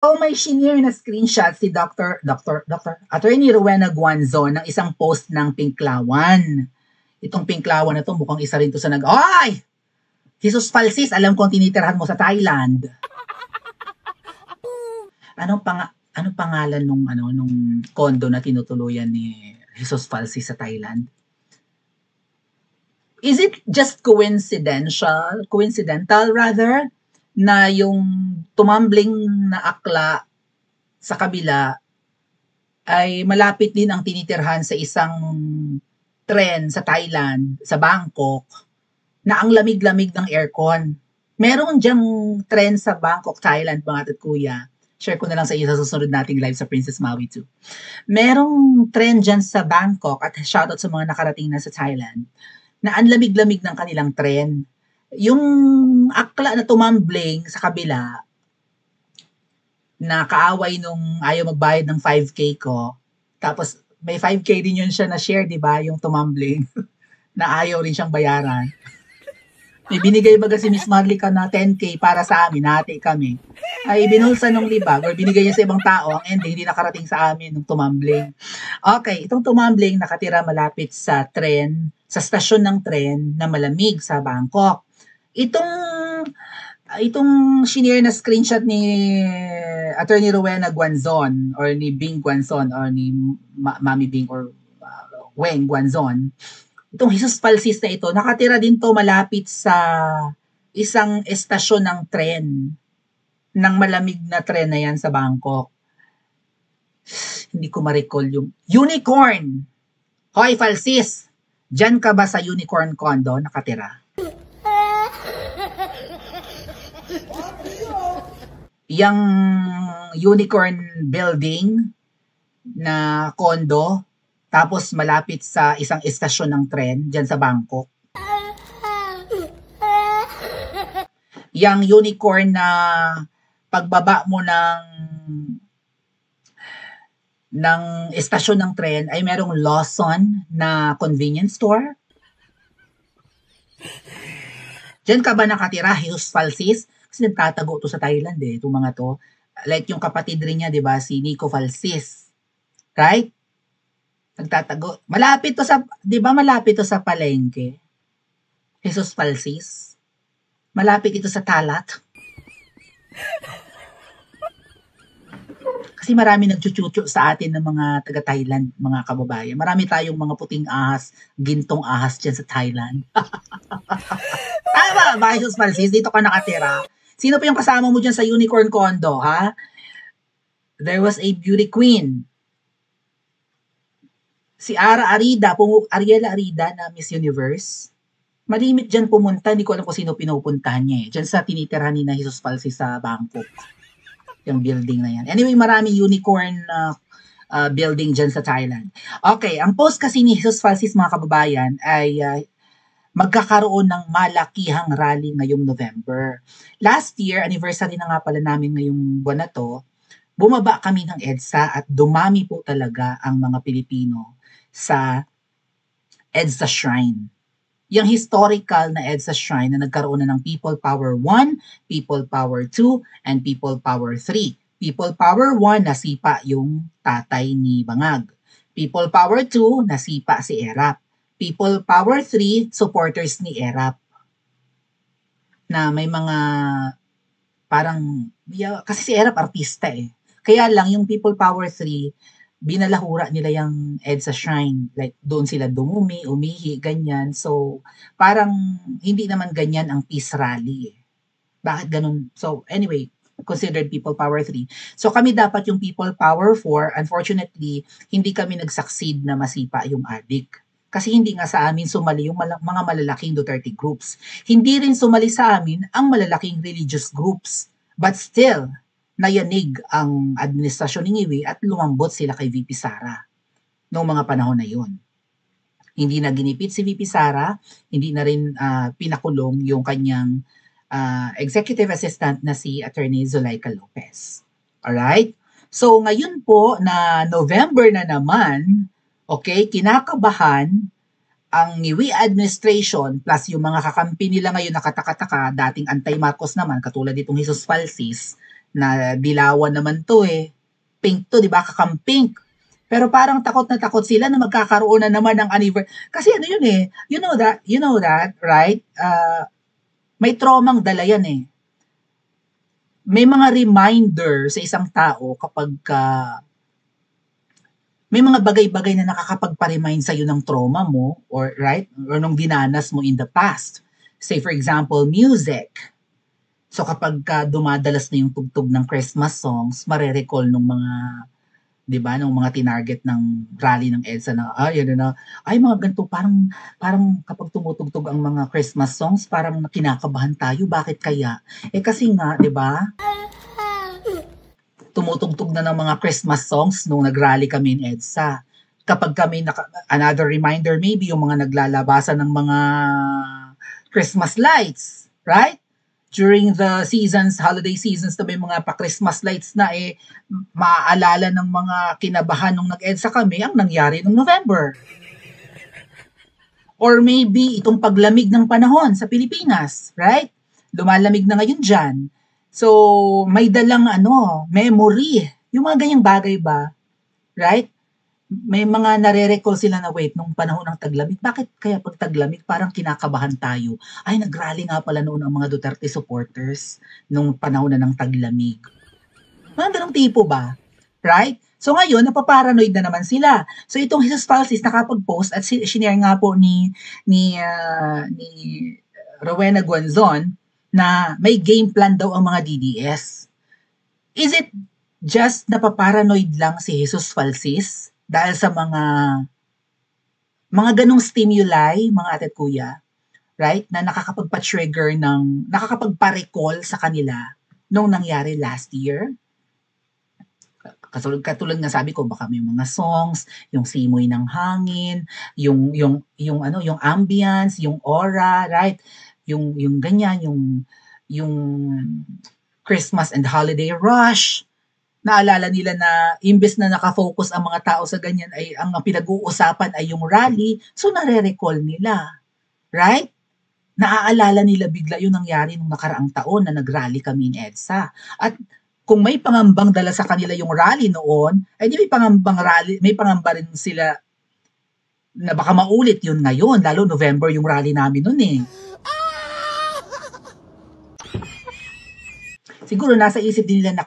Oh, may shinare na screenshot si Attorney Rowena Guanzon ng isang post ng Pinklawan. Itong Pinklawan na to, mukhang isa rin to sa Ay! Jesus Falsis, alam kong tinitirhan mo sa Thailand. Anong pangalan nung condo na tinutuluyan ni Jesus Falsis sa Thailand? Is it just coincidental rather, na yung tumambling na akla sa kabila ay malapit din ang tinitirhan sa isang tren sa Thailand, sa Bangkok, na ang lamig-lamig ng aircon. Meron diyang tren sa Bangkok, Thailand, mga kuya. Share ko na lang sa iyo sa susunod nating live sa Princess Maui 2. Merong tren dyan sa Bangkok at shoutout sa mga nakarating na sa Thailand na ang lamig-lamig ng kanilang tren. Yung akla na tumambling sa kabila na kaaway nung ayaw magbayad ng 5K ko, tapos may 5K din yun siya na share, di ba? Yung tumambling na ayaw rin siyang bayaran. May binigay baga si Miss Marlica na 10K para sa amin, hati kami. Ay binulsa nung libag or binigay niya sa ibang tao, ang ending hindi nakarating sa amin nung tumambling. Okay, itong tumambling nakatira malapit sa tren, sa stasyon ng tren na malamig sa Bangkok. Itong shinare na screenshot ni Attorney Rowena Guanzon or ni Bing Guanzon or ni Mami Bing or Weng Guanzon, itong Jesus Falsis na ito, nakatira din to malapit sa isang estasyon ng tren, ng malamig na tren na yan sa Bangkok. Hindi ko ma-recall yung Unicorn. Hoy, Falsis! Diyan ka ba sa Unicorn Condo nakatira? Yang Unicorn Building na condo, tapos malapit sa isang estasyon ng tren dyan sa Bangkok. Yang Unicorn na pagbaba mo ng estasyon ng tren ay merong Lawson na convenience store. Diyan ka ba nakatira, Jesus Falsis? Kasi nagtatago to sa Thailand itong mga to. Like yung kapatid rin niya, di ba, si Nico Falsis. Right? Nagtatago. Malapit to sa, di ba malapit to sa palengke? Jesus Falsis. Malapit ito sa Talat. Kasi marami nagchuchucho sa atin ng mga taga-Thailand, mga kababayan. Marami tayong mga puting ahas, gintong ahas dyan sa Thailand. Tama ba, Jesus Falsis? Dito ka nakatira. Sino pa yung kasama mo dyan sa Unicorn Condo, ha? There was a beauty queen. Si Ariela Arida na Miss Universe. Malimit dyan pumunta, hindi ko alam kung sino pinupuntahan niya Dyan sa tinitirahan ni na Jesus Falsis sa Bangkok. Yung building na yan. Anyway, maraming unicorn building dyan sa Thailand. Okay, ang post kasi ni Jesus Falsis, mga kababayan, ay magkakaroon ng malakihang rally ngayong November. Last year, anniversary na nga pala namin ngayong buwan na to, bumaba kami ng EDSA at dumami po talaga ang mga Pilipino sa EDSA Shrine. Yung historical na EDSA Shrine na nagkaroon na ng People Power 1, People Power 2, and People Power 3. People Power 1, nasipa yung tatay ni Bangag. People Power 2, nasipa si Erap. People Power 3, supporters ni Erap. Na may mga parang, kasi si Erap artista Kaya lang yung People Power 3, binalahura nila yung EDSA Shrine. Like, doon sila dumumi, umihi, ganyan. So, parang hindi naman ganyan ang peace rally Bakit ganun? So, anyway, considered People Power 3. So, kami dapat yung People Power 4. Unfortunately, hindi kami nag-succeed na masipa yung adik. Kasi hindi nga sa amin sumali yung mga malalaking Duterte groups. Hindi rin sumali sa amin ang malalaking religious groups. But still, nayanig ang administrasyon ni Ngiwi at lumambot sila kay VP Sara noong mga panahon na yun. Hindi na ginipit si VP Sara, hindi na rin pinakulong yung kanyang executive assistant na si Attorney Zulaika Lopez. Alright? So ngayon po na November na naman, okay, kinakabahan ang Ngiwi administration plus yung mga kakampi nila ngayon na katakataka, dating anti-Marcos naman, katulad itong Jesus Falsis, na dilawan naman to eh. Pink to, di ba? Kakampink. Pero parang takot na takot sila na magkakaroon na naman ng anniversary. Kasi ano yun eh, you know that, right? May traumang dala yan eh. May mga reminder sa isang tao kapag may mga bagay-bagay na nakakapagpa-remind sa'yo ng trauma mo or right or nung dinanas mo in the past. Say for example, music. So kapag dumadalas na yung tugtog ng Christmas songs, mare-recall nung mga 'di ba nung mga tinarget ng rally ng EDSA na ano na ay mga ganito parang kapag tumutugtog ang mga Christmas songs parang kinakabahan tayo bakit kaya kasi nga 'di ba tumutugtog na ng mga Christmas songs nung nag-rally kami in EDSA. Kapag kami, another reminder maybe, yung mga naglalabasan ng mga Christmas lights, right? During the seasons, holiday seasons na may mga pa-Christmas lights na maaalala ng mga kinabahan nung nag-EDSA kami ang nangyari nung November. Or maybe itong paglamig ng panahon sa Pilipinas, right? Lumalamig na ngayon dyan. So, may dalang memory. Yung mga ganyang bagay ba? Right? May mga nare-recall sila na wait, nung panahon ng taglamig, bakit kaya pag taglamig parang kinakabahan tayo? Ay, nag-rally nga pala noon ang mga Duterte supporters nung panahon na ng taglamig. Mga ganong tipo ba? Right? So ngayon, napaparanoid na naman sila. So itong Jesus Falsis nakapag-post at sinare nga po ni Rowena Guanzon na may game plan daw ang mga DDS. Is it just napaparanoid lang si Jesus Falsis dahil sa mga ganong stimuli, mga ate at kuya, right, na nakakapagpa-trigger nakakapagpa-recall sa kanila nung nangyari last year? Katulad nga sabi ko, baka may mga songs, yung simoy ng hangin, yung ambience, yung aura, right? Yung ganyan, yung Christmas and holiday rush. Naalala nila na imbes na nakafocus ang mga tao sa ganyan ay ang pinag-uusapan ay yung rally, so nare-recall nila. Right? Naaalala nila bigla yung nangyari nung nakaraang taon na nag-rally kami in EDSA. At kung may pangambang dala sa kanila yung rally noon, ay di may pangamba rin sila na baka maulit yun ngayon, lalo November yung rally namin noon eh. Siguro nasa isip din nila,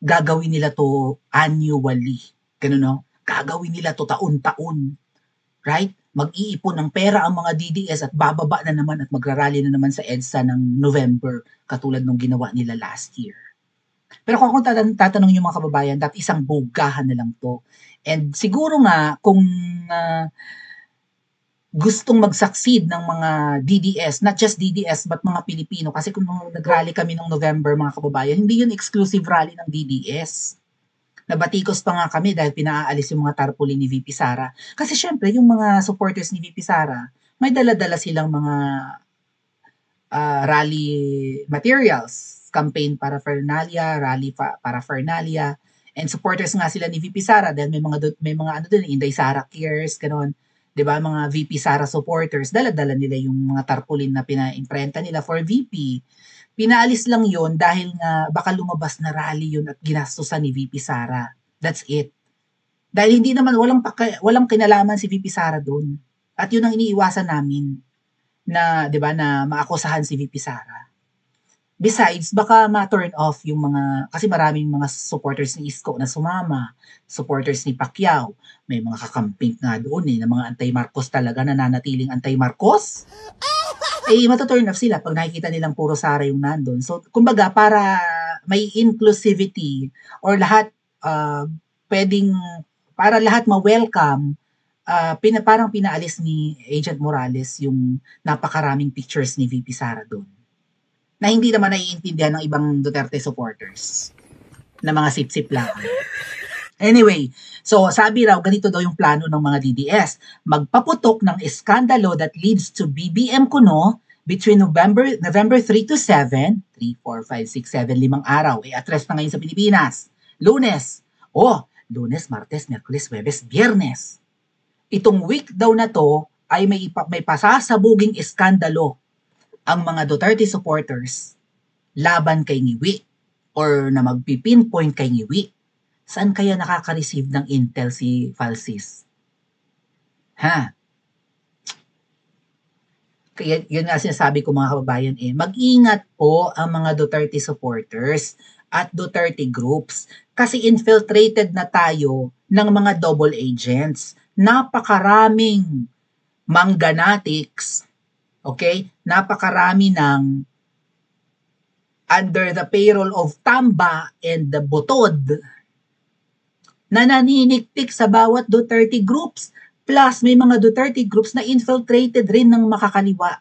gagawin nila to annually. Ganun, no? Gagawin nila to taon-taon. Right? Mag-iipon ng pera ang mga DDS at bababa na naman at magrarally na naman sa EDSA ng November katulad nung ginawa nila last year. Pero kung tatanungin yung mga kababayan, dapat isang bugahan na lang to. And siguro nga, kung gustong mag-succeed ng mga DDS, not just DDS, but mga Pilipino, kasi kung nag-rally kami noong November, mga kababayan, hindi yun exclusive rally ng DDS. Nabatikos pa nga kami dahil pinaalis yung mga tarpaulin ni VP Sara. Kasi syempre, yung mga supporters ni VP Sara, may dala-dala silang mga rally materials, campaign paraphernalia, rally paraphernalia, and supporters nga sila ni VP Sara dahil may mga ano doon, Inday Sara Cares, gano'n. 'Di ba, mga VP Sara supporters, dala-dala nila yung mga tarpaulin na pina-imprenta nila for VP. Pinaalis lang yon dahil nga baka lumabas na rally yun at ginastusan ni VP Sara. That's it. Dahil hindi naman, walang kinalaman si VP Sara doon. At yun ang iniiwasan namin na, 'di ba, na maakusahan si VP Sara. Besides, baka ma-turn off yung kasi maraming mga supporters ni Isko na sumama, supporters ni Pacquiao, may mga kakamping nga doon na mga anti-Marcos talaga, nananatiling anti-Marcos. Matuturn off sila pag nakikita nilang puro Sara yung nandun. So, kumbaga, para may inclusivity or lahat para lahat ma-welcome, parang pinaalis ni Agent Morales yung napakaraming pictures ni VP Sara doon na hindi naman naiintindihan ng ibang Duterte supporters na mga sip-sip lang. Anyway, so sabi raw, ganito daw yung plano ng mga DDS. Magpaputok ng eskandalo that leads to BBM Kuno between November 3 to 7, 3, 4, 5, 6, 7, 5 araw. Address na ngayon sa Pilipinas. Lunes, Martes, Miyerkules, Huwebes, Biyernes. Itong week daw na to ay may pasasabuging eskandalo ang mga Duterte supporters laban kay ngiwi or na magpipinpoint kay ngiwi. Saan kaya nakaka-receive ng intel si Falsis? Ha? Kaya yun nga sinasabi ko mga kababayan mag-ingat po ang mga Duterte supporters at Duterte groups kasi infiltrated na tayo ng mga double agents. Napakaraming mangganatics, okay? Napakarami ng under the payroll of Tamba and the Butod na naniniktik sa bawat Duterte groups. Plus, may mga Duterte groups na infiltrated rin ng makakaliwa.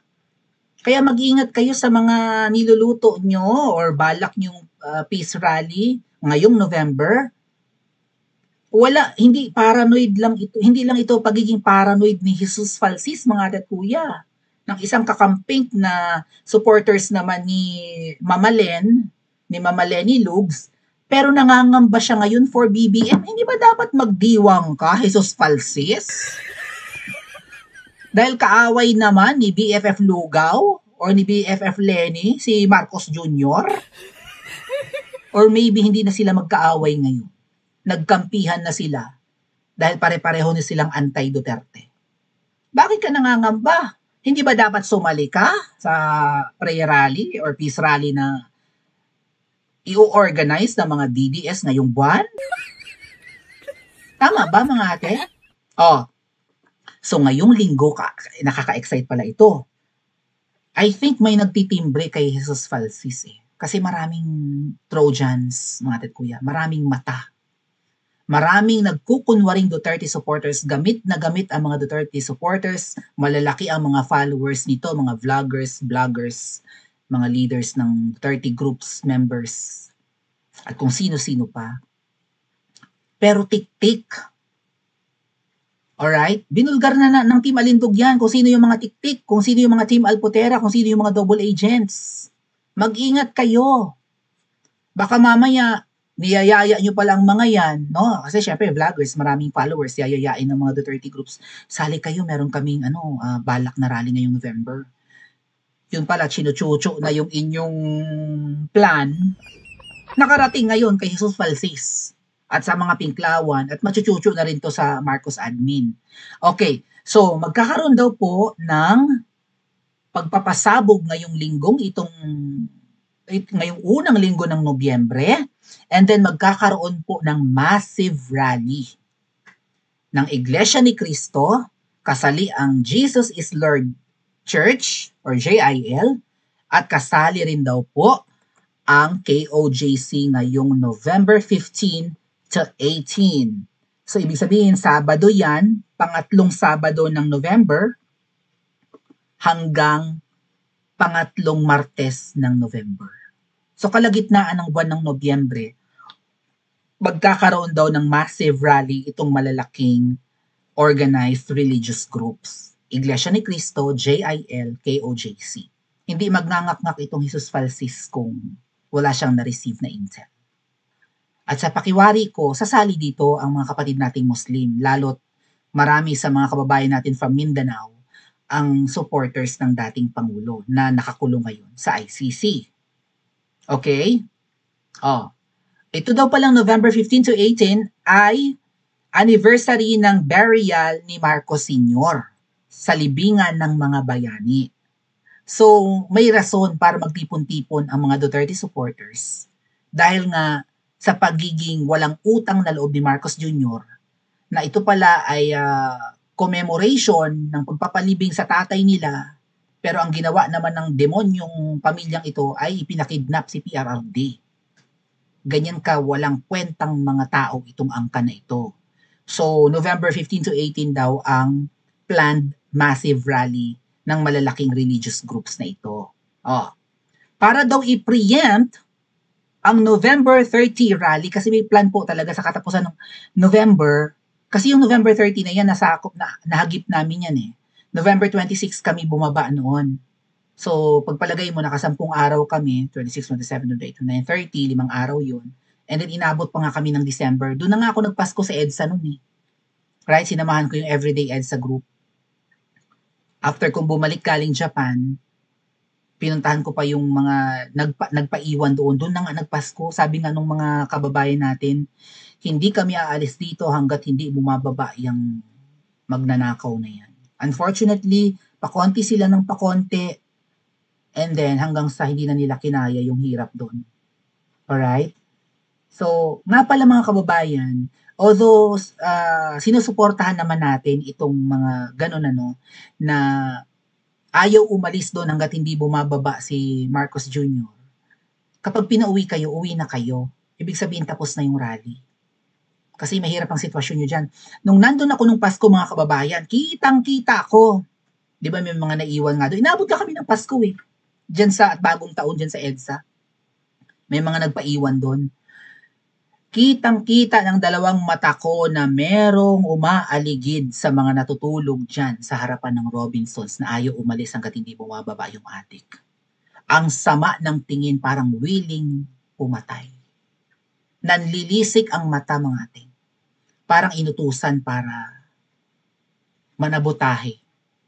Kaya mag-ingat kayo sa mga niluluto nyo or balak nyong peace rally ngayong November. Hindi paranoid lang ito. Hindi lang ito pagiging paranoid ni Jesus Falsis, mga kuya. Ng isang kakamping na supporters naman ni Mama Lenny Lugs, pero nangangamba siya ngayon for BBM. Hindi ba dapat magdiwang ka, Jesus Falsis? Dahil kaaway naman ni BFF Lugaw or ni BFF Lenny, si Marcos Jr. Or maybe hindi na sila magkaaway ngayon. Nagkampihan na sila dahil pare-pareho na silang anti-Duterte. Bakit ka nangangamba? Hindi ba dapat sumali ka sa prayer rally or peace rally na i-organize ng mga DDS ngayong buwan? Tama ba mga ate? So ngayong linggo, nakaka-excite pala ito. I think may nagtitimbre kay Jesus Falsis Kasi maraming Trojans, mga ate at kuya. Maraming mata. Maraming nagkukunwaring Duterte supporters. Gamit na gamit ang mga Duterte supporters. Malalaki ang mga followers nito, mga vloggers, bloggers, mga leaders ng Duterte groups, members, at kung sino-sino pa. Pero tik-tik. Alright? Binulgar na ng Team Alindog yan kung sino yung mga tik-tik, kung sino yung mga Team Alpotera, kung sino yung mga double agents. Mag-ingat kayo. Baka mamaya, niyayaya nyo palang mga yan, no? Kasi syempre, vloggers, maraming followers, yayayain ng mga Duterte groups. Sali kayo, meron kaming balak na rally ngayong November. Yun pala, chinuchucho na yung inyong plan. Nakarating ngayon kay Jesus Falsis at sa mga Pinklawan at machuchucho na rin to sa Marcos admin. Okay, so magkakaroon daw po ng pagpapasabog ngayong unang linggo ng Nobyembre, and then magkakaroon po ng massive rally ng Iglesia ni Cristo, kasali ang Jesus is Lord Church or JIL, at kasali rin daw po ang KOJC ngayong November 15 to 18. So, ibig sabihin, Sabado yan, pangatlong Sabado ng November, hanggang pangatlong Martes ng November. So, kalagitnaan ng buwan ng Nobyembre, magkakaroon daw ng massive rally itong malalaking organized religious groups. Iglesia ni Cristo, JIL, KOJC. Hindi magnangak-ngak itong Jesus Falsis kung wala siyang na-receive na intel. At sa pakiwari ko, sasali dito ang mga kapatid nating Muslim, lalo't marami sa mga kababayan natin from Mindanao ang supporters ng dating Pangulo na nakakulong ngayon sa ICC. Okay? Ito daw palang November 15 to 18 ay anniversary ng burial ni Marcos Sr. sa libingan ng mga bayani. So, may rason para magtipon-tipon ang mga Duterte supporters dahil nga sa pagiging walang utang na loob ni Marcos Jr. na ito pala ay commemoration ng pagpapalibing sa tatay nila, pero ang ginawa naman ng demonyong pamilyang ito ay ipinakidnap si PRRD. Ganyan ka walang kwentang mga tao itong angka na ito. So, November 15 to 18 daw ang planned massive rally ng malalaking religious groups na ito. Para daw i-preempt ang November 30 rally, kasi may plan po talaga sa katapusan ng November, kasi yung November 30 na yan, nahagip namin yan November 26 kami bumaba noon. So, pagpalagay mo, nakasampung araw kami, 26, 27, 28, 29, 30, 5 araw yun. And then inabot pa nga kami ng December. Doon na nga ako nagpasko sa EDSA noon Right? Sinamahan ko yung everyday EDSA group. After kong bumalik galing Japan, Pinuntahan ko pa yung mga nagpaiwan doon. Doon na nga nagpasko. Sabi nga nung mga kababayan natin, hindi kami aalis dito hanggat hindi bumababa yung magnanakaw na yan. Unfortunately, pakonti sila ng pakonti and then hanggang sa hindi na nila kinaya yung hirap doon. Alright? So, nga pala mga kababayan, although sinusuportahan naman natin itong mga ganun na ayaw umalis doon hanggat hindi bumababa si Marcos Jr. Kapag pinauwi kayo, uwi na kayo. Ibig sabihin tapos na yung rally. Kasi mahirap ang sitwasyon nyo dyan. Nung nandun ako nung Pasko mga kababayan, kitang-kita ko. Di ba may mga naiwan nga doon? Inabot ka kami ng Pasko eh. Dyan sa bagong taon dyan sa EDSA. May mga nagpaiwan doon. Kitang-kita ng dalawang mata ko na merong umaaligid sa mga natutulog dyan sa harapan ng Robinsons na ayaw umalis hanggat hindi bumababa yung attic. Ang sama ng tingin parang willing pumatay. Nanlilisik ang mata mga ating. Parang inutusan para manabutahe.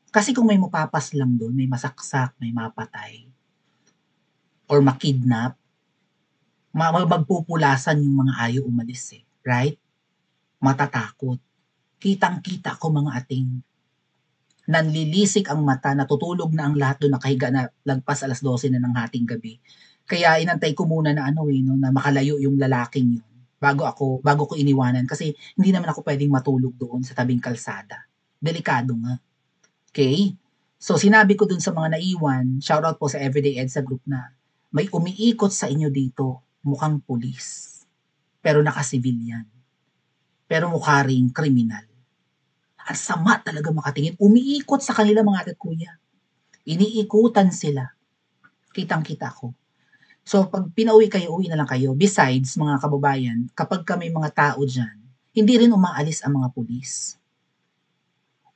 Kasi kung may mapapas lang doon, may masaksak, may mapatay, or makidnap, magpupulasan yung mga ayaw umalis eh. Right? Matatakot. Kitang-kita ko mga ating. Nanlilisik ang mata, natutulog na ang lahat doon, nakahiga na lagpas 12:00 na ng hating gabi. Kaya inantay ko muna na na makalayo yung lalaking yun bago ko iniwanan kasi hindi naman ako pwedeng matulog doon sa tabing kalsada. Delikado nga. Okay? So sinabi ko doon sa mga naiwan, shoutout po sa Everyday EDSA group na may umiikot sa inyo dito, mukhang pulis. Pero naka-civilian. Pero mukha ring kriminal. Ang sama talaga makatingin. Umiikot sa kanila mga ate at kuya. Iniikutan sila. Kitang-kita ko. So, pag pinauwi kayo, uwi na lang kayo. Besides, mga kababayan, kapag may mga tao dyan, hindi rin umaalis ang mga pulis.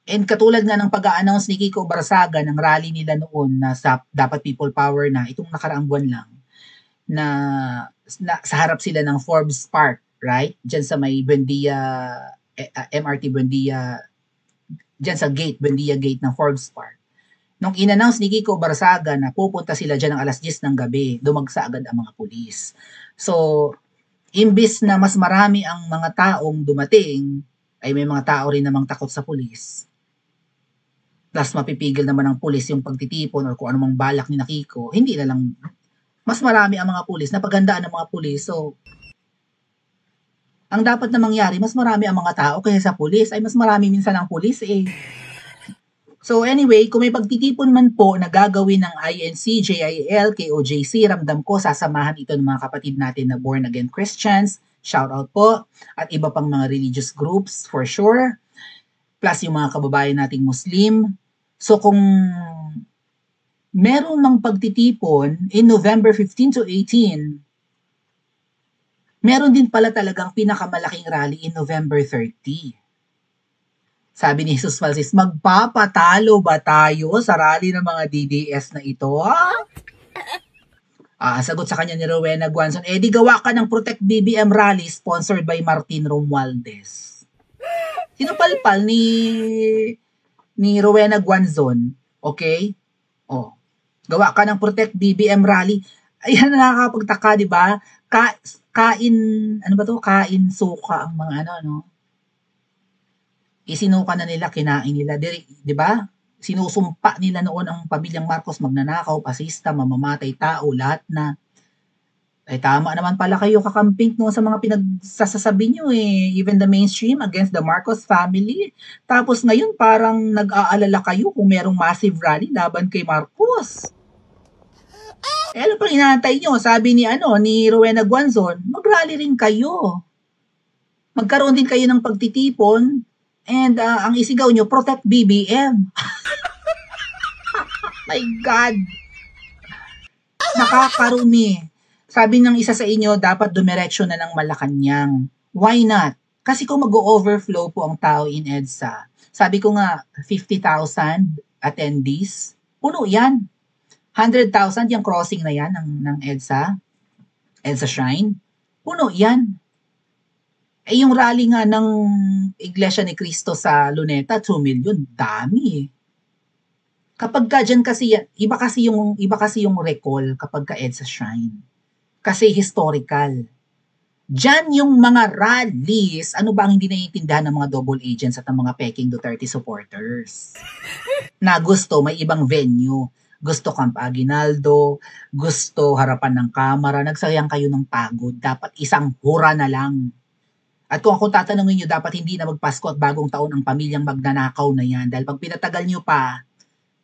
And katulad nga ng pag-a-announce ni Kiko Barsaga ng rally nila noon na sa Dapat People Power na, itong nakaraang buwan lang, na sa harap sila ng Forbes Park, right? Diyan sa may Buendia, MRT Buendia, diyan sa gate, Buendia Gate ng Forbes Park. Nung in-announce ni Kiko Barsaga na pupunta sila dyan ng 10:00 ng gabi, dumagsa agad ang mga pulis. So, imbis na mas marami ang mga taong dumating, ay may mga tao rin namang takot sa pulis. Plus mapipigil naman ng pulis yung pagtitipon or kung anumang balak ni Kiko, hindi na lang, mas marami ang mga pulis, napagandaan ng mga pulis. So, ang dapat na mangyari, mas marami ang mga tao kaysa sa pulis, ay mas marami minsan ang pulis eh. So anyway, kung may pagtitipon man po na gagawin ng INC, JIL, KOJC, ramdam ko sasamahan ito ng mga kapatid natin na born again Christians, shout out po, at iba pang mga religious groups for sure, plus yung mga kababayan nating Muslim. So kung meron ng pagtitipon in November 15 to 18, meron din pala talagang pinakamalaking rally in November 30. Sabi ni Jesus Francis, magpapatalo ba tayo sa rally ng mga DDS na ito? Sagot sa kanya ni Rowena Guanzon, di gawa ka ng Protect BBM rally sponsored by Martin Romualdez. Sinupalpal ni Rowena Guanzon, okay? Gawa ka ng Protect BBM rally. Ayan, nakakapagtaka, di ba? Kain suka ang mga isinuka na nila, kinain nila, di ba? Sinusumpa nila noon ang pamilyang Marcos, magnanakaw, pasista, mamamatay tao, lahat na. Ay tama naman pala kayo kakamping no sa mga pinagsasasabi nyo eh. Even the mainstream against the Marcos family. Tapos ngayon parang nag-aalala kayo kung merong massive rally laban kay Marcos. Ano pang inaantay nyo? Sabi ni Rowena Guanzon, mag-rally rin kayo. Magkaroon din kayo ng pagtitipon. And ang isigaw nyo, Protect BBM. My God. Nakakarumi. Sabi ng isa sa inyo, dapat dumiretso na ng Malacanang. Why not? Kasi kung mag-overflow po ang tao in EDSA, sabi ko nga, 50,000 attendees, puno yan. 100,000 yung crossing na yan ng EDSA Shrine, puno yan. Yung rally nga ng Iglesia ni Cristo sa Luneta, 2 million, dami eh. Kapagka diyan kasi iba kasi yung recall kapagka EDSA Shrine. Kasi historical. Diyan yung mga rallies, ano ba ang hindi naiintindihan ng mga double agents at ng mga peking Duterte supporters? Na gusto may ibang venue. Gusto Camp Aguinaldo, gusto harapan ng kamera, nagsayang kayo ng pagod. Dapat isang hura na lang. At kung ako tatanungin nyo, dapat hindi na magpasko at bagong taon ang pamilyang magnanakaw na yan. Dahil pag pinatagal nyo pa,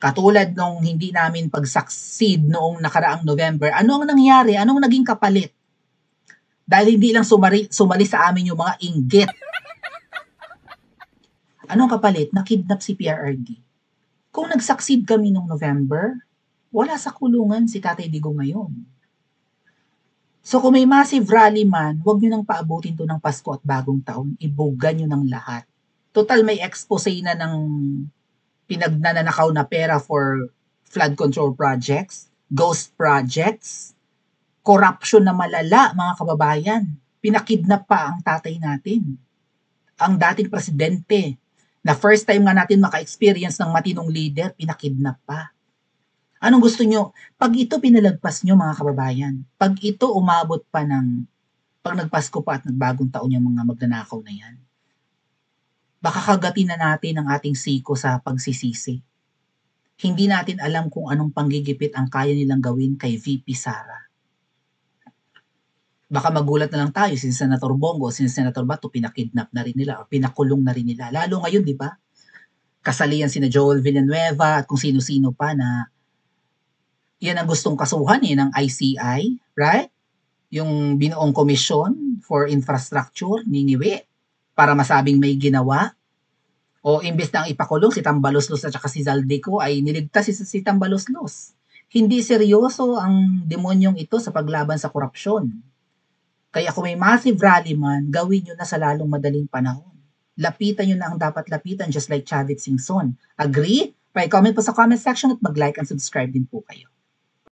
katulad nung hindi namin pag-succeed noong nakaraang November, ano ang nangyari? Anong naging kapalit? Dahil hindi lang sumali sa amin yung mga inggit. Anong kapalit? Nakidnap si PRRD. Kung nag-succeed kami noong November, wala sa kulungan si Tatay Digong ngayon. So kung may massive rally man, huwag nyo nang paabutin to ng Pasko at bagong taon. Ibugan nyo ng lahat. Total may expose na ng pinagnanakaw na pera for flood control projects, ghost projects, corruption na malala, mga kababayan. Pinakidnap pa ang tatay natin. Ang dating presidente, na first time nga natin maka-experience ng matinong leader, pinakidnap pa. Anong gusto nyo? Pag ito pinalagpas nyo, mga kababayan, pag ito umabot pa ng, pag nagpasko pa at nagbagong taon yung mga magnanakaw na yan, baka kagatin na natin ang ating siko sa pagsisisi. Hindi natin alam kung anong panggigipit ang kaya nilang gawin kay VP Sara. Baka magulat na lang tayo, si Senator Bongo, si Senator Bato, pinakidnap na rin nila o pinakulong na rin nila. Lalo ngayon, di ba? Kasalian sina Joel Villanueva at kung sino-sino pa na yan ang gustong kasuhan ng ICI, right? Yung binuong komisyon for infrastructure ni Niwe para masabing may ginawa. O imbes na ang ipakulong si Tambaloslos at saka si Zaldico ay niligtas si Tambaloslos. Hindi seryoso ang demonyong ito sa paglaban sa korupsyon. Kaya kung may massive rally man, gawin nyo na sa lalong madaling panahon. Lapitan nyo na ang dapat lapitan just like Chavit Singson. Agree? Pa-comment po sa comment section at mag-like and subscribe din po kayo.